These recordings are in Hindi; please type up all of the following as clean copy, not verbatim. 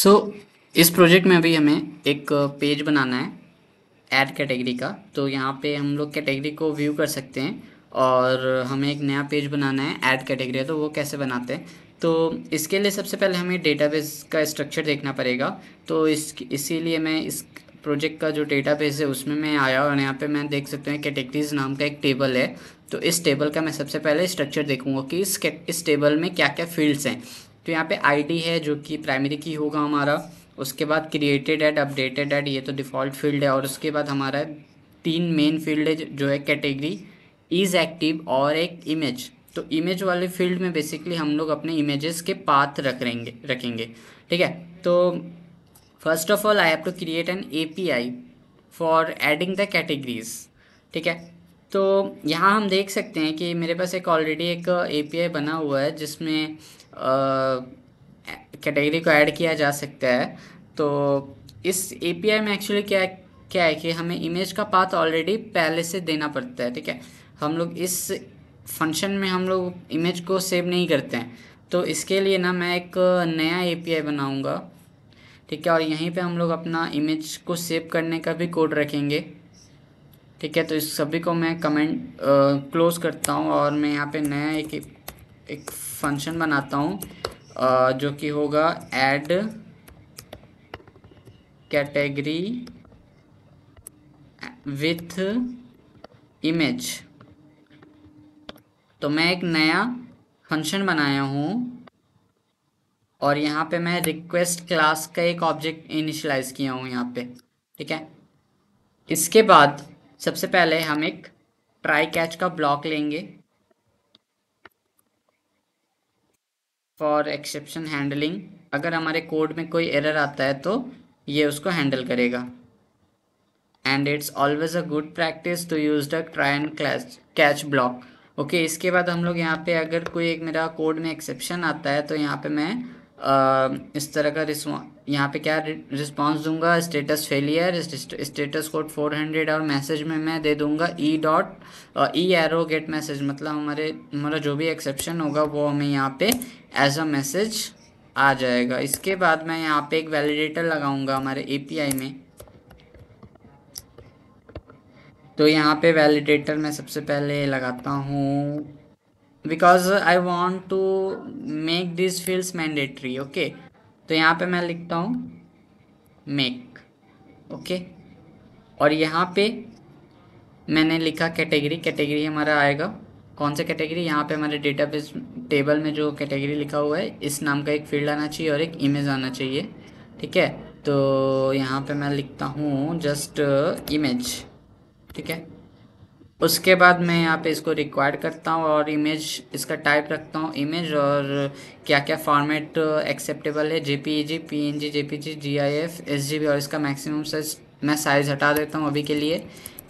सो इस प्रोजेक्ट में अभी हमें एक पेज बनाना है ऐड कैटेगरी का। तो यहाँ पे हम लोग कैटेगरी को व्यू कर सकते हैं और हमें एक नया पेज बनाना है ऐड कैटेगरी। तो वो कैसे बनाते हैं, तो इसके लिए सबसे पहले हमें डेटाबेस का स्ट्रक्चर देखना पड़ेगा। तो इसीलिए मैं इस प्रोजेक्ट का जो डेटाबेस है उसमें मैं आया और यहाँ पे मैं देख सकते हैं कैटेगरीज नाम का एक टेबल है। तो इस टेबल का मैं सबसे पहले स्ट्रक्चर देखूंगा कि इस टेबल में क्या क्या फील्ड्स हैं। तो यहाँ पे आईडी है जो कि प्राइमरी की होगा हमारा। उसके बाद क्रिएटेड एड, अपडेटेड एड, ये तो डिफ़ॉल्ट फील्ड है। और उसके बाद हमारा 3 मेन फील्ड है जो है कैटेगरी, इज़ एक्टिव और एक इमेज। तो इमेज वाले फील्ड में बेसिकली हम लोग अपने इमेजेस के पाथ रखेंगे। ठीक है। तो first of all I have to create an API for adding the categories. ठीक है। तो यहाँ हम देख सकते हैं कि मेरे पास एक ऑलरेडी एक एपीआई बना हुआ है जिसमें कैटेगरी को ऐड किया जा सकता है। तो इस एपीआई में एक्चुअली क्या क्या है कि हमें इमेज का पाथ ऑलरेडी पहले से देना पड़ता है। ठीक है। हम लोग इस फंक्शन में हम लोग इमेज को सेव नहीं करते हैं। तो इसके लिए ना मैं एक नया एपीआई बनाऊंगा। ठीक है। और यहीं पे हम लोग अपना इमेज को सेव करने का भी कोड रखेंगे। ठीक है। तो इस सभी को मैं कमेंट क्लोज करता हूँ और मैं यहाँ पे नया एक फंक्शन बनाता हूँ जो कि होगा ऐड कैटेगरी विथ इमेज। तो मैं एक नया फंक्शन बनाया हूँ और यहाँ पे मैं रिक्वेस्ट क्लास का एक ऑब्जेक्ट इनिशियलाइज किया हूँ यहाँ पे। ठीक है। इसके बाद सबसे पहले हम एक ट्राई कैच का ब्लॉक लेंगे फॉर एक्सेप्शन हैंडलिंग। अगर हमारे कोड में कोई एरर आता है तो ये उसको हैंडल करेगा। And it's always a good practice to use the try and catch block. Okay. इसके बाद हम लोग यहाँ पे अगर कोई एक मेरा कोड में एक्सेप्शन आता है तो यहाँ पे मैं इस तरह का यहाँ पे क्या रिस्पॉन्स दूंगा, स्टेटस फेलियर, स्टेटस कोड 400 और मैसेज में मैं दे दूंगा ई एरो गेट मैसेज। मतलब हमारा जो भी एक्सेप्शन होगा वो हमें यहाँ पे एज अ मैसेज आ जाएगा। इसके बाद मैं यहाँ पे एक वैलिडेटर लगाऊंगा हमारे एपीआई में। तो यहाँ पे वैलिडेटर मैं सबसे पहले लगाता हूँ because I want to make this fields mandatory. Okay. तो यहाँ पे मैं लिखता हूँ मेक। ओके। और यहाँ पे मैंने लिखा कैटेगरी हमारा आएगा। कौन सा कैटेगरी, यहाँ पे हमारे डेटाबेस टेबल में जो कैटेगरी लिखा हुआ है इस नाम का एक फील्ड आना चाहिए और एक इमेज आना चाहिए। ठीक है। तो यहाँ पे मैं लिखता हूँ जस्ट इमेज। ठीक है। उसके बाद मैं यहाँ पे इसको रिक्वायर्ड करता हूँ और इमेज इसका टाइप रखता हूँ इमेज। और क्या क्या फॉर्मेट एक्सेप्टेबल है, JPEG, PNG, JPG, GIF, SGB. और इसका मैक्सिमम साइज मैं हटा देता हूँ अभी के लिए।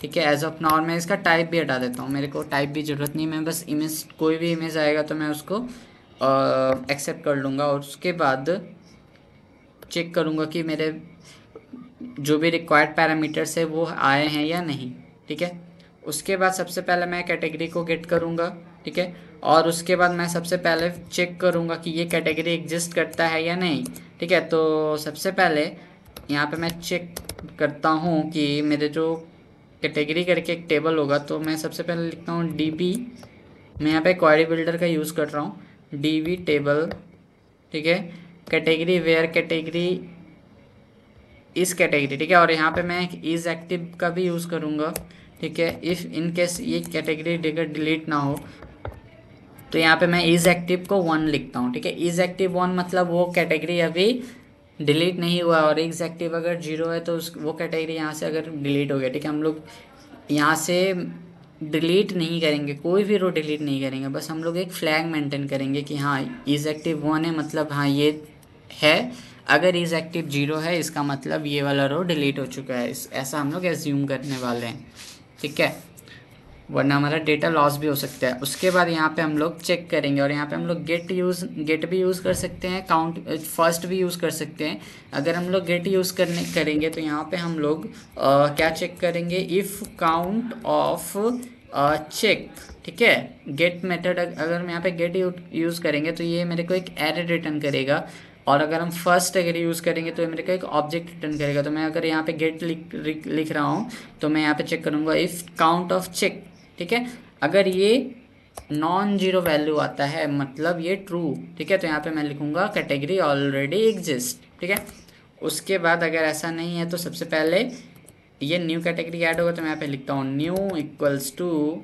ठीक है। एज ऑफ नाउ मैं इसका टाइप भी हटा देता हूँ, मेरे को टाइप भी ज़रूरत नहीं। मैं बस इमेज, कोई भी इमेज आएगा तो मैं उसको एक्सेप्ट कर लूँगा और उसके बाद चेक करूँगा कि मेरे जो भी रिक्वायर्ड पैरामीटर्स है वो आए हैं या नहीं। ठीक है। उसके बाद सबसे पहले मैं कैटेगरी को गेट करूँगा। ठीक है। और उसके बाद मैं सबसे पहले चेक करूँगा कि ये कैटेगरी एग्जिस्ट करता है या नहीं। ठीक है। तो सबसे पहले यहाँ पे मैं चेक करता हूँ कि मेरे जो कैटेगरी करके एक टेबल होगा तो मैं सबसे पहले लिखता हूँ डीबी। मैं यहाँ पे क्वेरी बिल्डर का यूज़ कर रहा हूँ, डीबी टेबल। ठीक है। कैटेगरी वेयर कैटेगरी इस कैटेगरी। ठीक है। और यहाँ पे मैं एक इज़ एक्टिव का भी यूज़ करूँगा। ठीक है। इफ़ इन केस ये कैटेगरी डिलीट ना हो तो यहाँ पे मैं इज़ एक्टिव को 1 लिखता हूँ। ठीक है। इज़ एक्टिव 1 मतलब वो कैटेगरी अभी डिलीट नहीं हुआ और इज़ एक्टिव अगर 0 है तो वो कैटेगरी यहाँ से अगर डिलीट हो गया। ठीक है। हम लोग यहाँ से डिलीट नहीं करेंगे, कोई भी रो डिलीट नहीं करेंगे, बस हम लोग एक फ्लैग मेंटेन करेंगे कि हाँ इज़ एक्टिव 1 है मतलब हाँ ये है। अगर इज़ एक्टिव 0 है इसका मतलब ये वाला रो डिलीट हो चुका है। ऐसा हम लोग एज्यूम करने वाले हैं। ठीक है। वरना हमारा डेटा लॉस भी हो सकता है। उसके बाद यहाँ पे हम लोग चेक करेंगे और यहाँ पे हम लोग गेट भी यूज़ कर सकते हैं, काउंट फर्स्ट भी यूज़ कर सकते हैं। अगर हम लोग गेट यूज़ करेंगे तो यहाँ पे हम लोग क्या चेक करेंगे, इफ़ काउंट ऑफ चेक। ठीक है। गेट मेथड अगर मैं यहाँ पे गेट यूज़ करेंगे तो ये मेरे को एक एरर रिटर्न करेगा और अगर हम फर्स्ट अगर यूज़ करेंगे तो मेरे को एक ऑब्जेक्ट रिटर्न करेगा। तो मैं अगर यहाँ पे गेट लिख रहा हूँ तो मैं यहाँ पे चेक करूँगा इफ़ काउंट ऑफ चेक, ठीक है। अगर ये नॉन जीरो वैल्यू आता है मतलब ये ट्रू, ठीक है, तो यहाँ पे मैं लिखूँगा कैटेगरी ऑलरेडी एग्जिस्ट, ठीक है। उसके बाद अगर ऐसा नहीं है तो सबसे पहले ये न्यू कैटेगरी ऐड होगा, तो मैं यहाँ पे लिखता हूँ न्यू इक्वल्स टू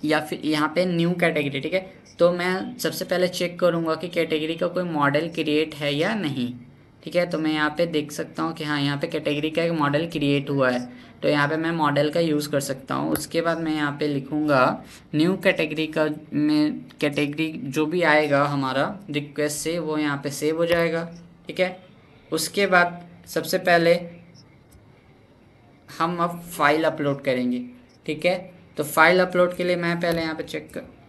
या फिर यहाँ पे न्यू कैटेगरी, ठीक है। तो मैं सबसे पहले चेक करूँगा कि कैटेगरी का कोई मॉडल क्रिएट है या नहीं, ठीक है। तो मैं यहाँ पे देख सकता हूँ कि हाँ यहाँ पे कैटेगरी का एक मॉडल क्रिएट हुआ है, तो यहाँ पे मैं मॉडल का यूज़ कर सकता हूँ। उसके बाद मैं यहाँ पे लिखूँगा न्यू कैटेगरी का, में कैटेगरी जो भी आएगा हमारा रिक्वेस्ट से वो यहाँ पे सेव हो जाएगा, ठीक है। उसके बाद सबसे पहले हम अब फाइल अपलोड करेंगे, ठीक है। तो फाइल अपलोड के लिए मैं पहले यहाँ पे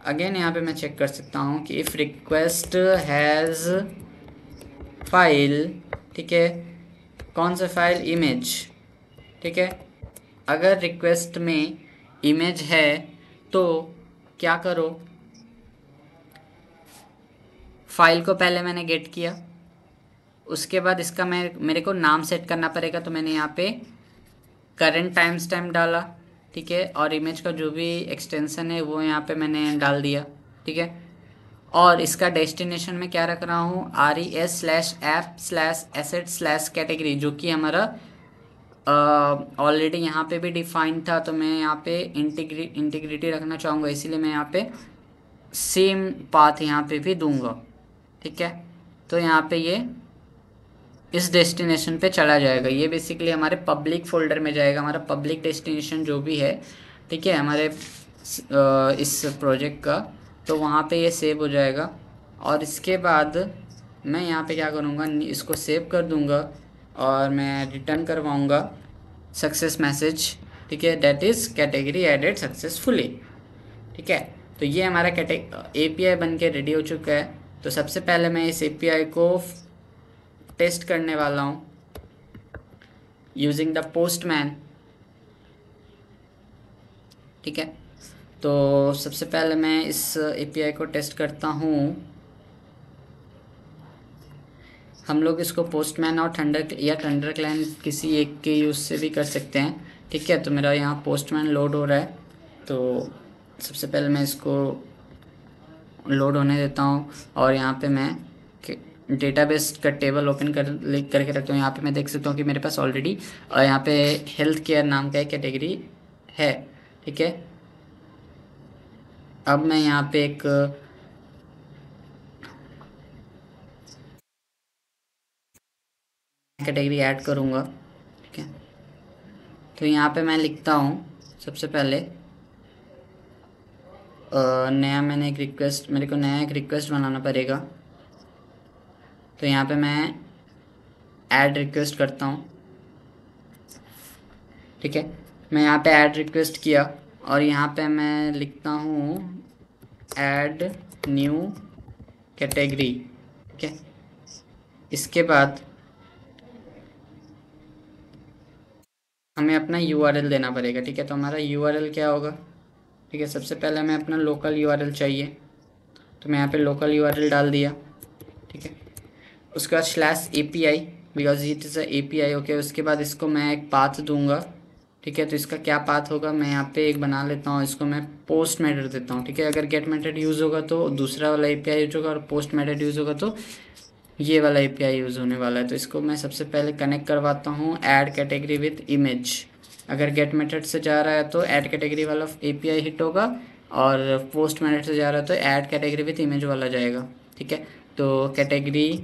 अगेन यहाँ पे मैं चेक कर सकता हूँ कि इफ़ रिक्वेस्ट हैज़ फाइल, ठीक है, कौन सा फाइल, इमेज, ठीक है। अगर रिक्वेस्ट में इमेज है तो क्या करो, फाइल को पहले मैंने गेट किया, उसके बाद इसका मेरे को नाम सेट करना पड़ेगा। तो मैंने यहाँ पे करंट टाइम स्टैम्प डाला, ठीक है, और इमेज का जो भी एक्सटेंशन है वो यहाँ पे मैंने डाल दिया, ठीक है। और इसका डेस्टिनेशन में क्या रख रहा हूँ, res/app/asset/category, जो कि हमारा ऑलरेडी यहाँ पे भी डिफाइंड था। तो मैं यहाँ पे इंटीग्रिटी रखना चाहूँगा, इसीलिए मैं यहाँ पे सेम पाथ यहाँ पे भी दूंगा, ठीक है। तो यहाँ पे ये इस डेस्टिनेशन पे चला जाएगा, ये बेसिकली हमारे पब्लिक फोल्डर में जाएगा, हमारा पब्लिक डेस्टिनेशन जो भी है, ठीक है, हमारे इस प्रोजेक्ट का। तो वहाँ पे ये सेव हो जाएगा। और इसके बाद मैं यहाँ पे क्या करूँगा, इसको सेव कर दूँगा और मैं रिटर्न करवाऊँगा सक्सेस मैसेज, ठीक है, that is category added successfully, ठीक है। तो ये हमारा API बन के रेडी हो चुका है। तो सबसे पहले मैं इस API को टेस्ट करने वाला हूँ यूजिंग द पोस्टमैन, ठीक है। तो सबसे पहले मैं इस API को टेस्ट करता हूँ। हम लोग इसको पोस्टमैन और थंडर क्लाइंट किसी एक के यूज़ से भी कर सकते हैं, ठीक है। तो मेरा यहाँ पोस्टमैन लोड हो रहा है, तो सबसे पहले मैं इसको लोड होने देता हूँ और यहाँ पे मैं डेटाबेस का टेबल ओपन करके रखता हूँ। यहाँ पे मैं देख सकता हूँ कि मेरे पास ऑलरेडी यहाँ पे हेल्थ केयर नाम का एक कैटेगरी है, ठीक है। अब मैं यहाँ पे एक कैटेगरी ऐड करूँगा, ठीक है। तो यहाँ पे मैं लिखता हूँ सबसे पहले नया मेरे को नया एक रिक्वेस्ट बनाना पड़ेगा। तो यहाँ पे मैं ऐड रिक्वेस्ट करता हूँ, ठीक है। मैं यहाँ पे ऐड रिक्वेस्ट किया और यहाँ पे मैं लिखता हूँ ऐड न्यू कैटेगरी, ठीक है। इसके बाद हमें अपना URL देना पड़ेगा, ठीक है। तो हमारा URL क्या होगा, ठीक है। सबसे पहले हमें अपना लोकल URL चाहिए, तो मैं यहाँ पे लोकल URL डाल दिया, ठीक है। उसके बाद /API because it is a API, okay. उसके बाद इसको मैं एक पाथ दूंगा, ठीक है। तो इसका क्या पाथ होगा, मैं यहाँ पे एक बना लेता हूँ, इसको मैं पोस्ट मेथड देता हूँ, ठीक है। अगर गेट मेथड यूज़ होगा तो दूसरा वाला API यूज होगा और पोस्ट मेथड यूज़ होगा तो ये वाला API यूज़ होने वाला है। तो इसको मैं सबसे पहले कनेक्ट करवाता हूँ ऐड कैटेगरी विथ इमेज। अगर गेट मेथड से जा रहा है तो ऐड कैटेगरी वाला API हिट होगा और पोस्ट मेथड से जा रहा है तो ऐड कैटेगरी विथ इमेज वाला जाएगा, ठीक है। तो कैटेगरी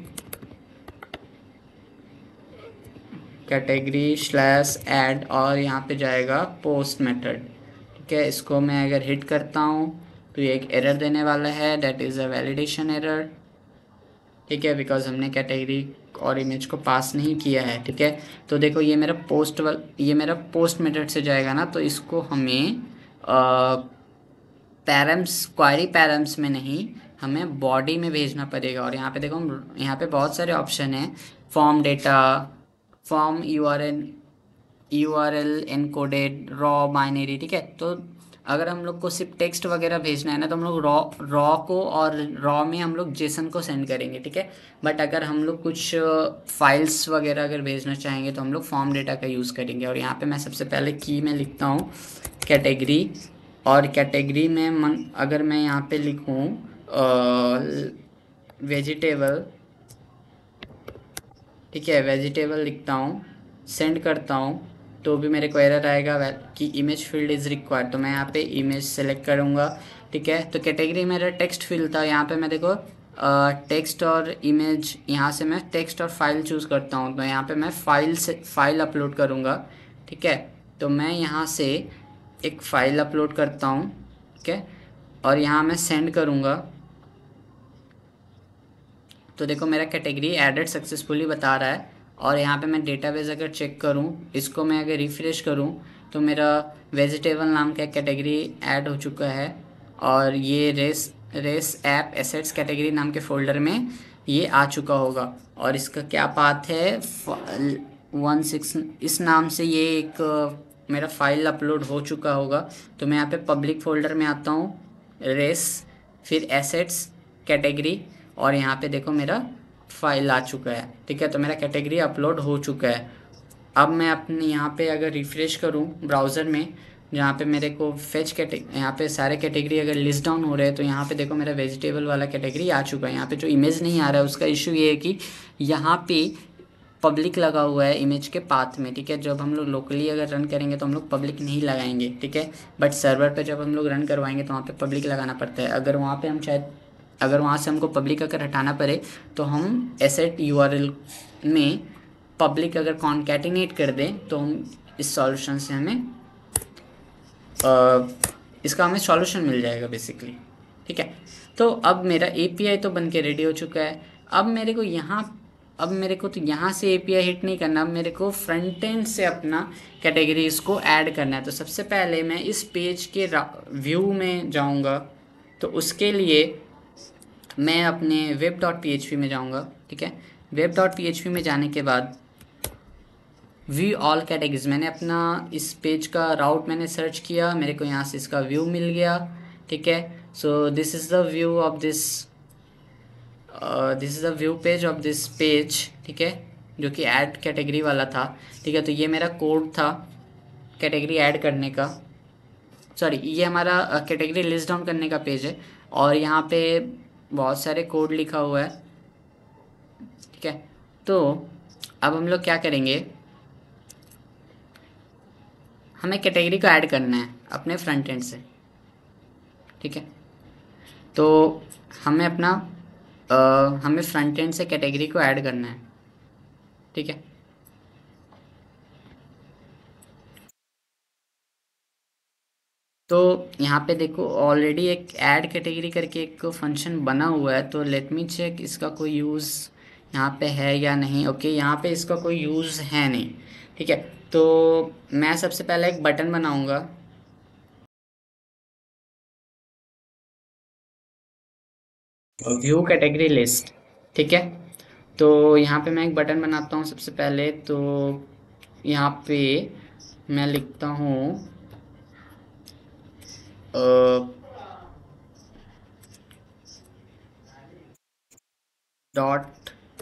/ऐड और यहाँ पे जाएगा पोस्ट मेथड, ठीक है। इसको मैं अगर हिट करता हूँ तो ये एक एरर देने वाला है, that is a validation error, ठीक है, बिकॉज हमने कैटेगरी और इमेज को पास नहीं किया है, ठीक है। तो देखो ये मेरा पोस्ट मेथड से जाएगा ना, तो इसको हमें पैरम्स क्वारी पैरम्स में नहीं, हमें बॉडी में भेजना पड़ेगा। और यहाँ पे देखो यहाँ पे बहुत सारे ऑप्शन हैं, form data, form URL encoded, raw, binary, ठीक है। तो अगर हम लोग को सिर्फ टेक्स्ट वगैरह भेजना है ना तो हम लोग रॉ रॉ को, और रॉ में हम लोग जेसन को सेंड करेंगे, ठीक है। बट अगर हम लोग कुछ फाइल्स वगैरह अगर भेजना चाहेंगे तो हम लोग फॉर्म डेटा का यूज़ करेंगे। और यहाँ पे मैं सबसे पहले की में लिखता हूँ कैटेगरी, और कैटेगरी में अगर मैं यहाँ पे लिखूँ वेजिटेबल, ठीक है, वेजिटेबल लिखता हूँ, सेंड करता हूँ, तो भी मेरे को एरर आएगा कि इमेज फील्ड इज़ रिक्वायर्ड। तो मैं यहाँ पे इमेज सेलेक्ट करूँगा, ठीक है। तो कैटेगरी मेरा टेक्स्ट फील्ड था, यहाँ पे मैं देखो टेक्स्ट और इमेज, यहाँ से मैं टेक्स्ट और फाइल चूज़ करता हूँ। तो यहाँ पे मैं फाइल अपलोड करूँगा, ठीक है। तो मैं यहाँ से एक फ़ाइल अपलोड करता हूँ, ठीक है, और यहाँ मैं सेंड करूँगा। तो देखो मेरा कैटेगरी एडेड सक्सेसफुली बता रहा है। और यहाँ पे मैं डेटाबेस अगर चेक करूँ, इसको मैं अगर रिफ़्रेश करूँ, तो मेरा वेजिटेबल नाम का कैटेगरी ऐड हो चुका है। और ये रेस ऐप एसेट्स कैटेगरी नाम के फ़ोल्डर में ये आ चुका होगा। और इसका क्या पाथ है 16, इस नाम से ये एक मेरा फाइल अपलोड हो चुका होगा। तो मैं यहाँ पे पब्लिक फ़ोल्डर में आता हूँ, रेस, फिर एसेट्स कैटेगरी, और यहाँ पे देखो मेरा फाइल आ चुका है, ठीक है। तो मेरा कैटेगरी अपलोड हो चुका है। अब मैं अपने यहाँ पे अगर रिफ़्रेश करूँ ब्राउज़र में, जहाँ पे मेरे को यहाँ पे सारे कैटेगरी अगर लिस्ट डाउन हो रहे हैं, तो यहाँ पे देखो मेरा वेजिटेबल वाला कैटेगरी आ चुका है। यहाँ पे जो इमेज नहीं आ रहा है उसका इशू ये है कि यहाँ पे पब्लिक लगा हुआ है इमेज के पाथ में, ठीक है। जब हम लोग लोकली अगर रन करेंगे तो हम लोग पब्लिक नहीं लगाएंगे, ठीक है। बट सर्वर पे जब हम लोग रन करवाएंगे तो वहाँ पे पब्लिक लगाना पड़ता है। अगर वहाँ से हमको पब्लिक अगर हटाना पड़े तो हम एसेट यूआरएल में पब्लिक अगर कॉन्कैटिनेट कर दें तो हम इस सॉल्यूशन से इसका हमें सॉल्यूशन मिल जाएगा बेसिकली, ठीक है। तो अब मेरा एपीआई तो बन के रेडी हो चुका है। अब मेरे को तो यहाँ से एपीआई हिट नहीं करना, अब मेरे को फ्रंट एंड से अपना कैटेगरीज को ऐड करना है। तो सबसे पहले मैं इस पेज के व्यू में जाऊँगा, तो उसके लिए मैं अपने web.php में जाऊँगा, ठीक है। web.php में जाने के बाद व्यू ऑल कैटेगरीज, मैंने अपना इस पेज का राउट मैंने सर्च किया, मेरे को यहाँ से इसका व्यू मिल गया, ठीक है। So this is the view of this is the view page of this page, ठीक है, जो कि ऐड कैटेगरी वाला था, ठीक है। तो ये मेरा कोड था कैटेगरी ऐड करने का, सॉरी ये हमारा कैटेगरी लिस्ट डाउन करने का पेज है। और यहाँ पे बहुत सारे कोड लिखा हुआ है, ठीक है। तो अब हम लोग क्या करेंगे, हमें कैटेगरी को ऐड करना है अपने फ्रंट एंड से, ठीक है। तो हमें फ्रंट एंड से कैटेगरी को ऐड करना है, ठीक है। तो यहाँ पे देखो ऑलरेडी एक ऐड कैटेगरी करके एक फंक्शन बना हुआ है। तो लेट मी चेक इसका कोई यूज़ यहाँ पे है या नहीं। ओके, यहाँ पे इसका कोई यूज़ है नहीं, ठीक है। तो मैं सबसे पहले एक बटन बनाऊँगा, व्यू कैटेगरी लिस्ट, ठीक है। तो यहाँ पे मैं एक बटन बनाता हूँ सबसे पहले। तो यहाँ पे मैं लिखता हूँ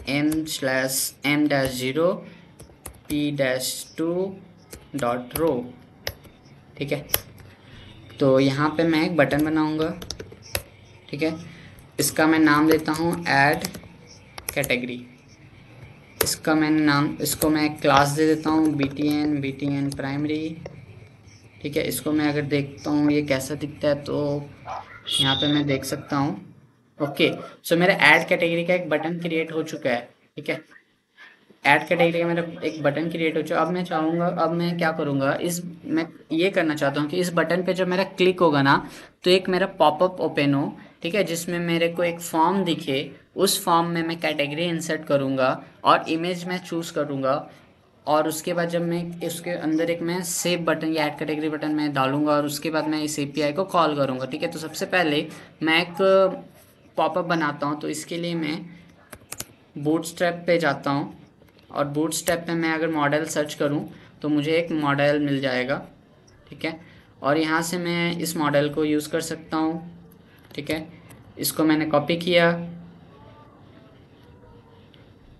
.m/m-0 p-2 ठीक है। तो यहाँ पे मैं एक बटन बनाऊँगा, ठीक है। इसका मैं नाम देता हूँ ऐड कैटेगरी। इसको मैं एक क्लास दे देता हूँ btn प्राइमरी, ठीक है। इसको मैं अगर देखता हूँ ये कैसा दिखता है, तो यहाँ पे मैं देख सकता हूँ। ओके, सो मेरा ऐड कैटेगरी का एक बटन क्रिएट हो चुका है, ठीक है। ऐड कैटेगरी का मेरा एक बटन क्रिएट हो चुका है। अब मैं क्या करूँगा, मैं ये करना चाहता हूँ कि इस बटन पे जब मेरा क्लिक होगा ना, तो एक मेरा पॉपअप ओपन हो, ठीक है, जिसमें मेरे को एक फॉर्म दिखे। उस फॉर्म में मैं कैटेगरी इंसर्ट करूँगा और इमेज मैं चूज़ करूँगा। और उसके बाद जब मैं इसके अंदर एक मैं सेव बटन या ऐड कैटेगरी बटन मैं डालूंगा, और उसके बाद मैं इस एपीआई को कॉल करूँगा, ठीक है। तो सबसे पहले मैं एक पॉपअप बनाता हूँ। तो इसके लिए मैं बूटस्ट्रैप पे जाता हूँ, और बूटस्ट्रैप पे मैं अगर मॉडल सर्च करूँ तो मुझे एक मॉडल मिल जाएगा, ठीक है। और यहाँ से मैं इस मॉडल को यूज़ कर सकता हूँ। ठीक है, इसको मैंने कॉपी किया,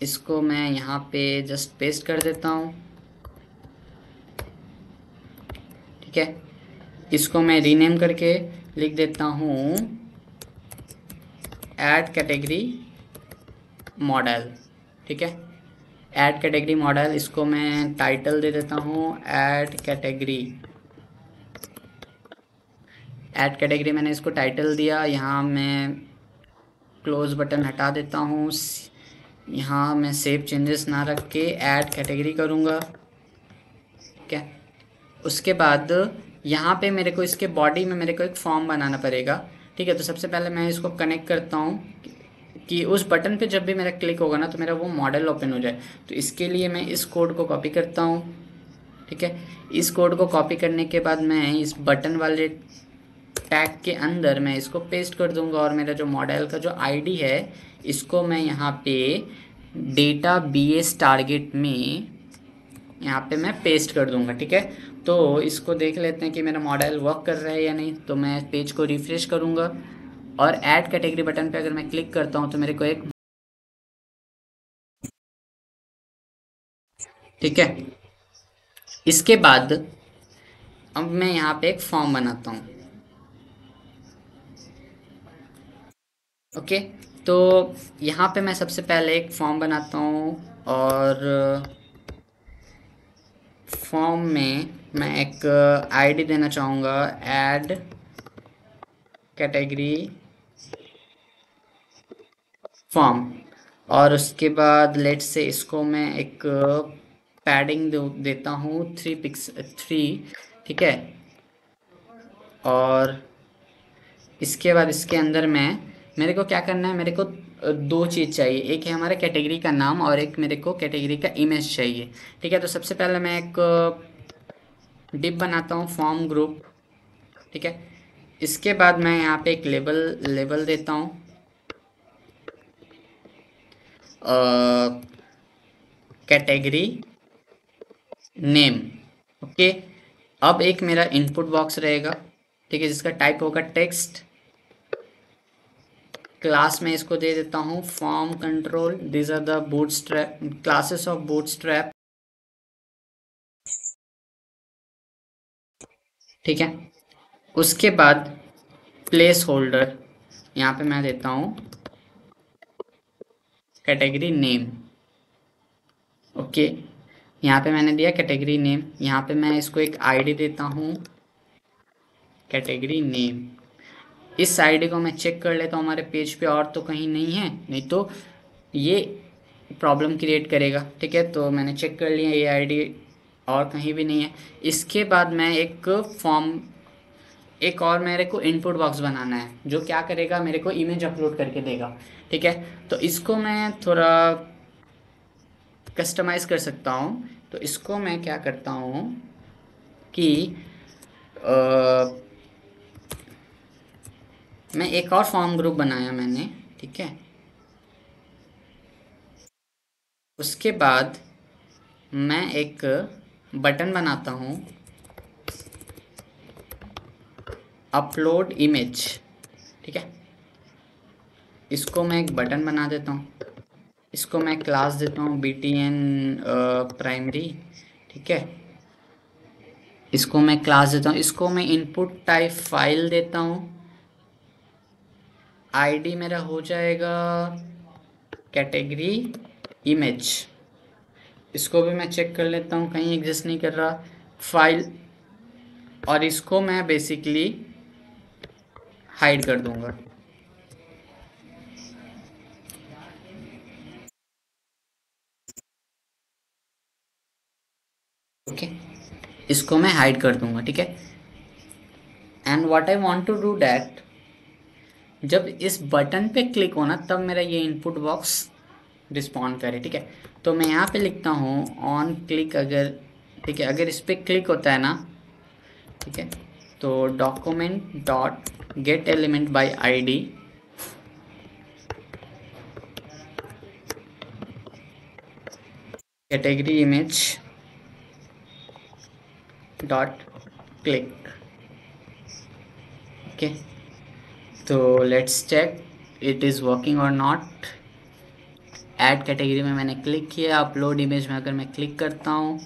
इसको मैं यहाँ पे जस्ट पेस्ट कर देता हूँ। ठीक है, इसको मैं रीनेम करके लिख देता हूँ ऐड कैटेगरी मॉडल। ठीक है, ऐड कैटेगरी मॉडल, इसको मैं टाइटल दे देता हूँ ऐड कैटेगरी। ऐड कैटेगरी मैंने इसको टाइटल दिया। यहाँ मैं क्लोज बटन हटा देता हूँ। यहाँ मैं सेव चेंजेस ना रख के ऐड कैटेगरी करूँगा। ठीक है, उसके बाद यहाँ पे मेरे को इसके बॉडी में मेरे को एक फॉर्म बनाना पड़ेगा। ठीक है, तो सबसे पहले मैं इसको कनेक्ट करता हूँ कि उस बटन पे जब भी मेरा क्लिक होगा ना तो मेरा वो मॉडल ओपन हो जाए। तो इसके लिए मैं इस कोड को कॉपी करता हूँ। ठीक है, इस कोड को कॉपी करने के बाद मैं इस बटन वाले टैग के अंदर मैं इसको पेस्ट कर दूंगा और मेरा जो मॉडल का जो आईडी है इसको मैं यहाँ पे डेटा बीएस टारगेट में यहाँ पे मैं पेस्ट कर दूंगा। ठीक है, तो इसको देख लेते हैं कि मेरा मॉडल वर्क कर रहा है या नहीं। तो मैं पेज को रिफ्रेश करूँगा और ऐड कैटेगरी बटन पे अगर मैं क्लिक करता हूँ तो मेरे को एक, ठीक है, इसके बाद अब मैं यहाँ पे एक फॉर्म बनाता हूँ। ओके, तो यहाँ पे मैं सबसे पहले एक फॉर्म बनाता हूँ और फॉर्म में मैं एक आईडी देना चाहूँगा ऐड कैटेगरी फॉर्म। और उसके बाद लेट से इसको मैं एक पैडिंग देता हूँ 3 ठीक है, और इसके बाद इसके अंदर मैं मेरे को क्या करना है, मेरे को दो चीज़ चाहिए। एक है हमारे कैटेगरी का नाम और एक मेरे को कैटेगरी का इमेज चाहिए। ठीक है, तो सबसे पहले मैं एक डिप बनाता हूँ फॉर्म ग्रुप। ठीक है, इसके बाद मैं यहाँ पे एक लेबल देता हूँ कैटेगरी नेम। ओके, अब एक मेरा इनपुट बॉक्स रहेगा। ठीक है, जिसका टाइप होगा टेक्स्ट। क्लास में इसको दे देता हूँ form control. This are the Bootstrap classes of Bootstrap. ठीक है, उसके बाद प्लेस होल्डर यहाँ पे मैं देता हूँ कैटेगरी नेम। ओके, यहाँ पे मैंने दिया कैटेगरी नेम। यहाँ पे मैं इसको एक आईडी देता हूँ कैटेगरी नेम। इस आईडी को मैं चेक कर लेता हूँ हमारे पेज पे और तो कहीं नहीं है, नहीं तो ये प्रॉब्लम क्रिएट करेगा। ठीक है, तो मैंने चेक कर लिया ये आईडी और कहीं भी नहीं है। इसके बाद मैं एक फॉर्म, एक और मेरे को इनपुट बॉक्स बनाना है जो क्या करेगा, मेरे को इमेज अपलोड करके देगा। ठीक है, तो इसको मैं थोड़ा कस्टमाइज़ कर सकता हूँ। तो इसको मैं क्या करता हूँ कि मैं एक और फॉर्म ग्रुप बनाया मैंने। ठीक है, उसके बाद मैं एक बटन बनाता हूँ अपलोड इमेज। ठीक है, इसको मैं एक बटन बना देता हूँ। इसको मैं क्लास देता हूँ BTN प्राइमरी। ठीक है, इसको मैं क्लास देता हूँ। इसको मैं इनपुट टाइप फाइल देता हूँ। आईडी मेरा हो जाएगा कैटेगरी इमेज। इसको भी मैं चेक कर लेता हूँ कहीं एग्जिस्ट नहीं कर रहा फाइल, और इसको मैं बेसिकली हाइड कर दूंगा। ओके, इसको मैं हाइड कर दूंगा। ठीक है, and what I want to do that, जब इस बटन पे क्लिक होना तब मेरा ये इनपुट बॉक्स रिस्पॉन्ड करे। ठीक है, तो मैं यहाँ पे लिखता हूँ ऑन क्लिक अगर, ठीक है, अगर इस पर क्लिक होता है ना, ठीक है, तो document dot get element by ID category image dot click. Okay, तो let's check it is working और नॉट। ऐड कैटेगरी में मैंने क्लिक किया, अपलोड इमेज में अगर मैं क्लिक करता हूँ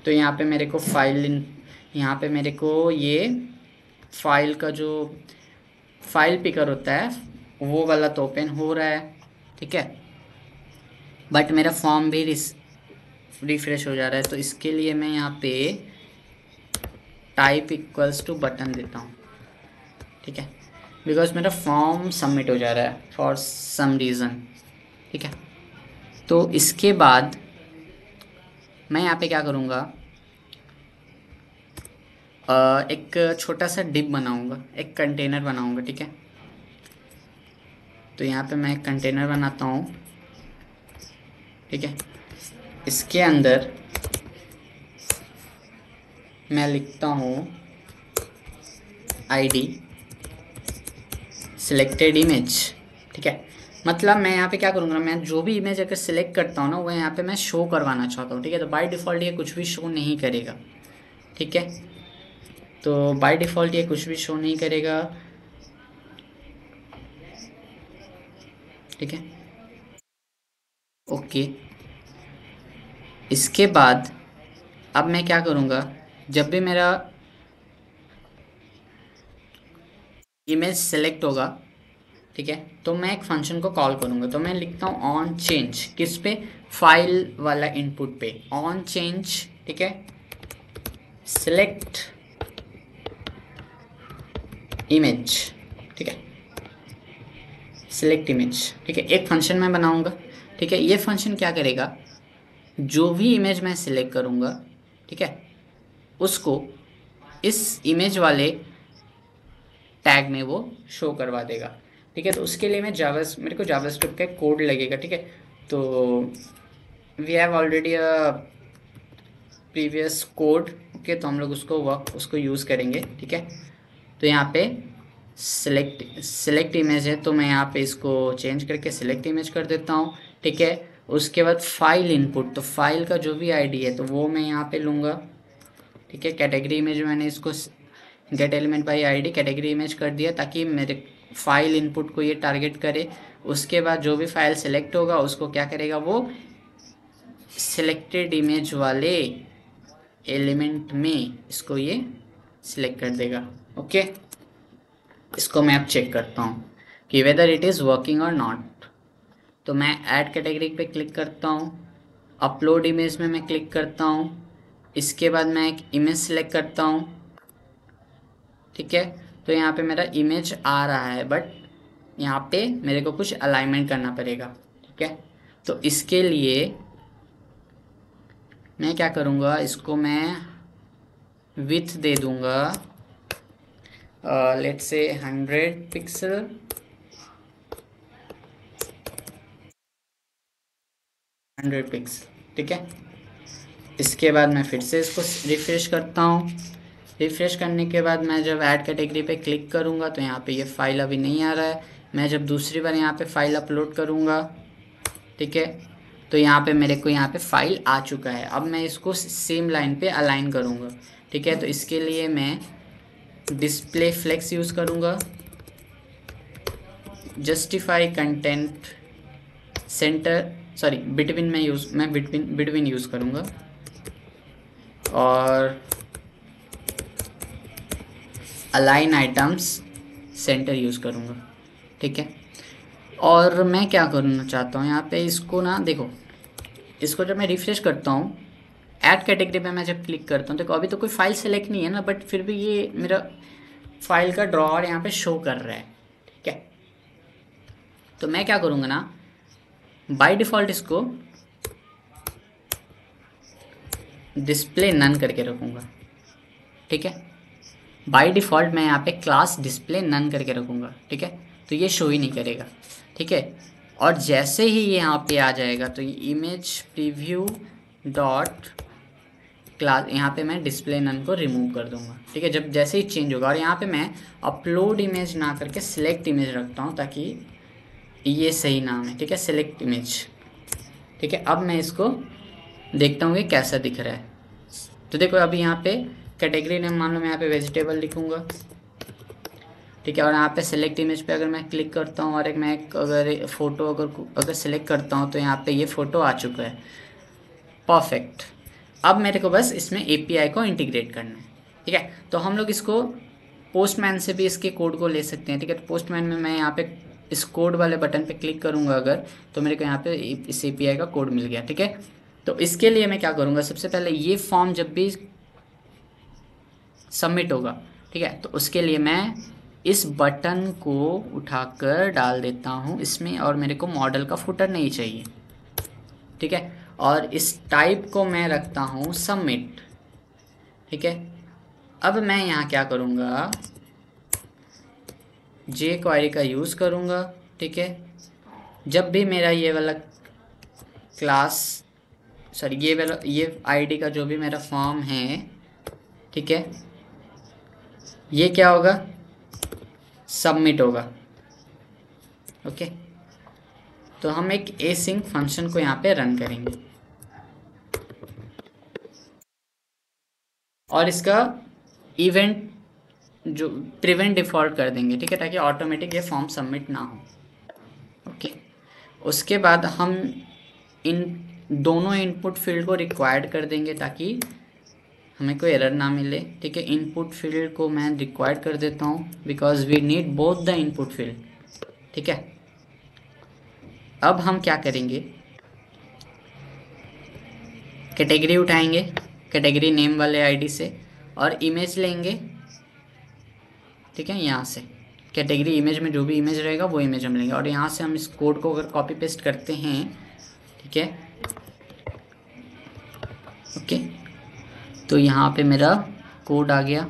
तो यहाँ पे मेरे को यहाँ पे मेरे को ये फाइल का जो फाइल पिकर होता है वो वाला तो ओपन हो रहा है, ठीक है, बट मेरा फॉर्म भी रिफ्रेश हो जा रहा है। तो इसके लिए मैं यहाँ पे टाइप इक्वल्स टू बटन देता हूँ, ठीक है, बिकॉज मेरा फॉर्म सबमिट हो जा रहा है फॉर सम रीज़न, ठीक है। तो इसके बाद मैं यहाँ पे क्या करूँगा, एक छोटा सा डिप बनाऊँगा, एक कंटेनर बनाऊँगा, ठीक है। तो यहाँ पे मैं एक कंटेनर बनाता हूँ, ठीक है। इसके अंदर मैं लिखता हूँ ID सिलेक्टेड इमेज, ठीक है। मतलब मैं यहाँ पे क्या करूँगा, मैं जो भी इमेज अगर सिलेक्ट करता हूँ ना वो यहाँ पे मैं शो करवाना चाहता हूँ, ठीक है। तो बाय डिफ़ॉल्ट ये कुछ भी शो नहीं करेगा, ठीक है। तो बाय डिफ़ॉल्ट ये कुछ भी शो नहीं करेगा, ठीक है, ओके। इसके बाद अब मैं क्या करूँगा, जब भी मेरा इमेज सेलेक्ट होगा, ठीक है, तो मैं एक फंक्शन को कॉल करूँगा। तो मैं लिखता हूँ ऑन चेंज, किस पे, फाइल वाला इनपुट पे, ऑन चेंज, ठीक है, सिलेक्ट इमेज, ठीक है, सिलेक्ट इमेज, ठीक है, एक फंक्शन मैं बनाऊँगा, ठीक है। ये फंक्शन क्या करेगा, जो भी इमेज मैं सिलेक्ट करूँगा, ठीक है, उसको इस इमेज वाले टैग में वो शो करवा देगा, ठीक है। तो उसके लिए मेरे को जावास्क्रिप्ट का कोड लगेगा, ठीक है। तो we have already a previous code, okay, तो हम लोग उसको यूज़ करेंगे, ठीक है। तो यहाँ पे सिलेक्ट इमेज है, तो मैं यहाँ पे इसको चेंज करके सिलेक्ट इमेज कर देता हूँ, ठीक है। उसके बाद फाइल इनपुट, तो फाइल का जो भी ID है तो वो मैं यहाँ पे लूँगा, ठीक है। कैटेगरी इमेज मैंने इसको gate element by ID category image कर दिया ताकि मेरे फाइल इनपुट को ये टारगेट करे। उसके बाद जो भी फाइल सेलेक्ट होगा उसको क्या करेगा, वो सिलेक्टेड इमेज वाले एलिमेंट में इसको ये सिलेक्ट कर देगा, ओके। इसको मैं अब चेक करता हूँ कि वेदर इट इज़ वर्किंग और नॉट। तो मैं ऐड कैटेगरी पे क्लिक करता हूँ, अपलोड इमेज में मैं क्लिक करता हूँ, इसके बाद मैं एक इमेज सेलेक्ट करता हूँ, ठीक है। तो यहाँ पे मेरा इमेज आ रहा है, बट यहाँ पे मेरे को कुछ अलाइनमेंट करना पड़ेगा, ठीक है। तो इसके लिए मैं क्या करूँगा, इसको मैं विड्थ दे दूँगा, लेट्स से 100 पिक्सल, 100 पिक्सल, ठीक है। इसके बाद मैं फिर से इसको रिफ्रेश करता हूँ। रिफ्रेश करने के बाद मैं जब ऐड कैटेगरी पे क्लिक करूँगा तो यहाँ पे ये फाइल अभी नहीं आ रहा है। मैं जब दूसरी बार यहाँ पे फाइल अपलोड करूँगा, ठीक है, तो यहाँ पे मेरे को यहाँ पे फाइल आ चुका है। अब मैं इसको सेम लाइन पे अलाइन करूँगा, ठीक है। तो इसके लिए मैं डिस्प्ले फ्लेक्स यूज़ करूँगा, justify content centre, sorry between मैं बिटवीन यूज़ करूँगा, और अलाइन आइटम्स सेंटर यूज़ करूँगा, ठीक है। और मैं क्या करना चाहता हूँ यहाँ पे, इसको ना देखो, इसको जब मैं रिफ्रेश करता हूँ ऐड कैटेगरी पे मैं जब क्लिक करता हूँ, देखो अभी तो कोई फाइल सेलेक्ट नहीं है ना, बट फिर भी ये मेरा फाइल का ड्रॉअर यहाँ पे शो कर रहा है, ठीक है। तो मैं क्या करूँगा ना, बाय डिफ़ॉल्ट इसको डिस्प्ले नन करके रखूँगा, ठीक है। बाय डिफ़ॉल्ट मैं यहाँ पे क्लास डिस्प्ले नन करके रखूँगा, ठीक है। तो ये शो ही नहीं करेगा, ठीक है। और जैसे ही ये यहाँ पे आ जाएगा तो ये इमेज प्रीव्यू डॉट क्लास, यहाँ पे मैं डिस्प्ले नन को रिमूव कर दूँगा, ठीक है। जब जैसे ही चेंज होगा, और यहाँ पे मैं अपलोड इमेज ना करके सिलेक्ट इमेज रखता हूँ ताकि ये सही नाम है, ठीक है, सिलेक्ट इमेज, ठीक है। अब मैं इसको देखता हूँ कि कैसा दिख रहा है। तो देखो अभी यहाँ पे कैटेगरी नेम मान लो मैं यहाँ पे वेजिटेबल लिखूँगा, ठीक है। और यहाँ पे सेलेक्ट इमेज पे अगर मैं क्लिक करता हूँ और अगर फ़ोटो अगर सेलेक्ट करता हूँ तो यहाँ पे ये फ़ोटो आ चुका है। परफेक्ट। अब मेरे को बस इसमें एपीआई को इंटीग्रेट करना है, ठीक है। तो हम लोग इसको पोस्टमैन से भी इसके कोड को ले सकते हैं, ठीक है। तो पोस्टमैन में मैं यहाँ पे इस कोड वाले बटन पे क्लिक करूँगा अगर, तो मेरे को यहाँ पे इस एपीआई का कोड मिल गया, ठीक है। तो इसके लिए मैं क्या करूँगा, सबसे पहले ये फॉर्म जब भी सबमिट होगा, ठीक है, तो उसके लिए मैं इस बटन को उठाकर डाल देता हूँ इसमें, और मेरे को मॉडल का फुटर नहीं चाहिए, ठीक है। और इस टाइप को मैं रखता हूँ सबमिट, ठीक है। अब मैं यहाँ क्या करूँगा, जे क्वेरी का यूज़ करूँगा, ठीक है। जब भी मेरा ये वाला क्लास सॉरी ये आईडी का जो भी मेरा फॉर्म है, ठीक है, ये क्या होगा, सबमिट होगा, ओके। तो हम एक एसिंक फंक्शन को यहाँ पे रन करेंगे और इसका इवेंट जो प्रिवेंट डिफ़ॉल्ट कर देंगे, ठीक है, ताकि ऑटोमेटिक ये फॉर्म सबमिट ना हो, ओके। उसके बाद हम इन दोनों इनपुट फील्ड को रिक्वायर्ड कर देंगे ताकि हमें कोई एरर ना मिले, ठीक है। इनपुट फील्ड को मैं रिक्वायर्ड कर देता हूँ because we need both the input field, ठीक है। अब हम क्या करेंगे, कैटेगरी उठाएंगे कैटेगरी नेम वाले आईडी से और इमेज लेंगे, ठीक है। यहाँ से कैटेगरी इमेज में जो भी इमेज रहेगा वो इमेज हम लेंगे और यहाँ से हम इस कोड को अगर कॉपी पेस्ट करते हैं, ठीक है, ओके, तो यहाँ पे मेरा कोड आ गया।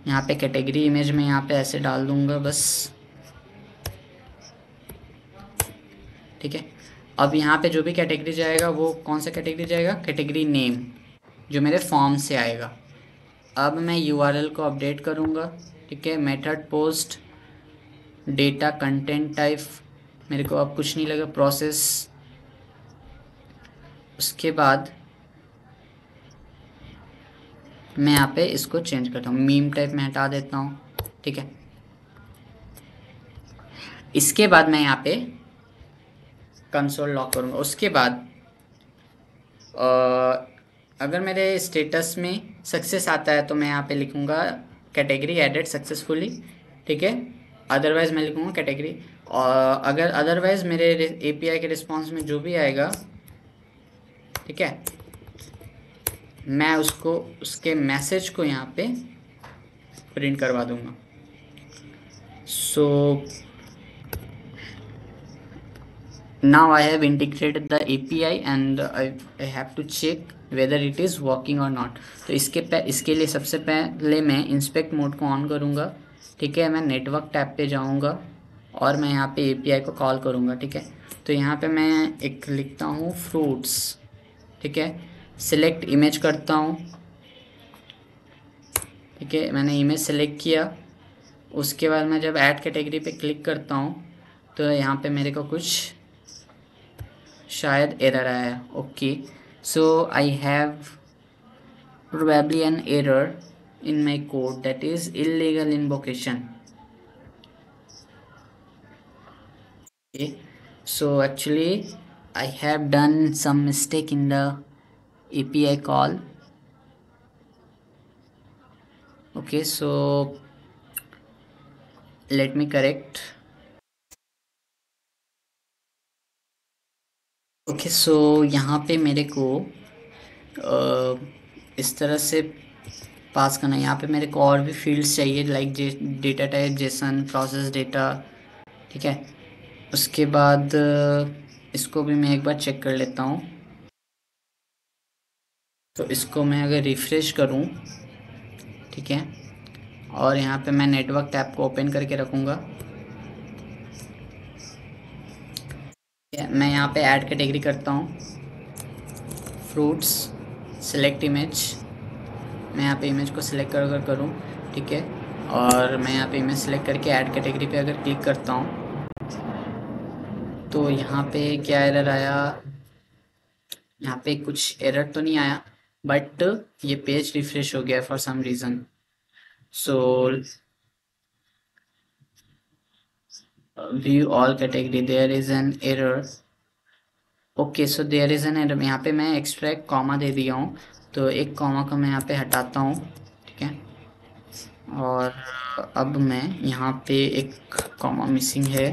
यहाँ पे कैटेगरी इमेज में यहाँ पे ऐसे डाल दूँगा बस, ठीक है। अब यहाँ पे जो भी कैटेगरी जाएगा वो कौन सा कैटेगरी जाएगा, कैटेगरी नेम, जो मेरे फॉर्म से आएगा। अब मैं यूआरएल को अपडेट करूँगा, ठीक है। Method post data content type मेरे को अब कुछ नहीं लगा, प्रोसेस। उसके बाद मैं यहाँ पे इसको चेंज करता हूँ, मीम टाइप में हटा देता हूँ, ठीक है। इसके बाद मैं यहाँ पे कंसोल लॉक करूँगा। उसके बाद अगर मेरे स्टेटस में सक्सेस आता है तो मैं यहाँ पे लिखूँगा कैटेगरी एडेड सक्सेसफुली, ठीक है। अदरवाइज़ मैं लिखूँगा कैटेगरी, और अगर अदरवाइज़ मेरे एपीआई के रिस्पॉन्स में जो भी आएगा, ठीक है, मैं उसको उसके मैसेज को यहाँ पे प्रिंट करवा दूँगा। सो now I have integrated the API and I have to check whether it is working or not। तो इसके लिए सबसे पहले मैं इंस्पेक्ट मोड को ऑन करूँगा, ठीक है। मैं नेटवर्क टैब पे जाऊँगा और मैं यहाँ पे API को कॉल करूँगा, ठीक है। तो यहाँ पे मैं एक लिखता हूँ फ्रूट्स, ठीक है। सिलेक्ट इमेज करता हूँ, ठीक है। मैंने इमेज सेलेक्ट किया। उसके बाद मैं जब ऐड कैटेगरी पे क्लिक करता हूँ तो यहाँ पे मेरे को कुछ शायद एरर आया, okay. So I have probably an error in my code, that is illegal invocation, okay। So actually I have done some mistake in the API call, okay, so let me correct, okay. So यहाँ पे मेरे को इस तरह से पास करना है। यहाँ पे मेरे को और भी फील्ड्स चाहिए like data type Jason process data, ठीक है। उसके बाद इसको भी मैं एक बार चेक कर लेता हूँ। तो इसको मैं अगर रिफ़्रेश करूँ, ठीक है, और यहाँ पे मैं नेटवर्क टैब को ओपन करके रखूँगा, मैं यहाँ पे ऐड कैटेगरी करता हूँ फ्रूट्स, सेलेक्ट इमेज, मैं यहाँ पे इमेज को सिलेक्ट कर करूँ, ठीक है। और मैं यहाँ पे इमेज सेलेक्ट करके ऐड कैटेगरी पे अगर क्लिक करता हूँ तो यहाँ पे क्या एरर आया, यहाँ पे कुछ एरर तो नहीं आया, बट ये पेज रिफ्रेश हो गया for some reason. So view all category, there is an error. Okay, so there is an error. यहाँ पे मैं एक्स्ट्रा एक कॉमा दे दिया हूँ, तो एक कॉमा को मैं यहाँ पे हटाता हूँ, ठीक है। और अब मैं यहाँ पे एक कॉमा मिसिंग है,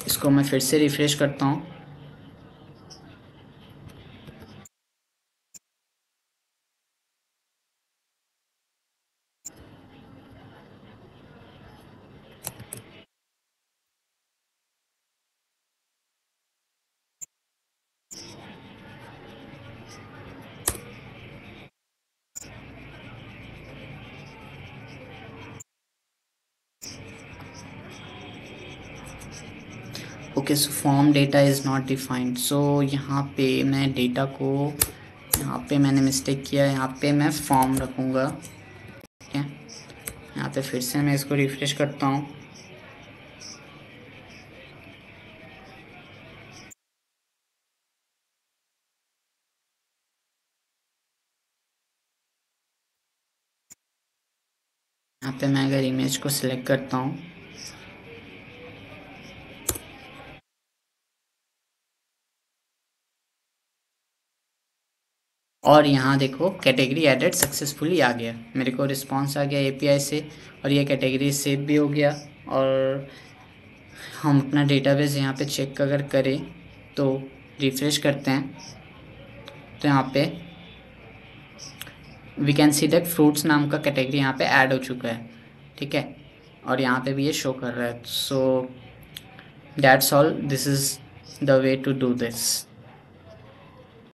इसको मैं फिर से रिफ्रेश करता हूँ। Okay, so form data is not defined. So यहाँ पे मैं डेटा को, यहाँ पे मैंने मिस्टेक किया, यहाँ पे मैं फॉर्म रखूँगा, ठीक है। यहाँ पे फिर से मैं इसको रिफ्रेश करता हूँ। यहाँ पे मैं अगर इमेज को सिलेक्ट करता हूँ, और यहाँ देखो कैटेगरी एडेड सक्सेसफुली आ गया, मेरे को रिस्पांस आ गया एपीआई से, और ये कैटेगरी सेव भी हो गया। और हम अपना डेटाबेस यहाँ पे चेक अगर करें तो रिफ्रेश करते हैं, तो यहाँ पे we can see that fruits नाम का कैटेगरी यहाँ पे ऐड हो चुका है, ठीक है। और यहाँ पे भी ये शो कर रहा है। So that's all, this is the way to do this.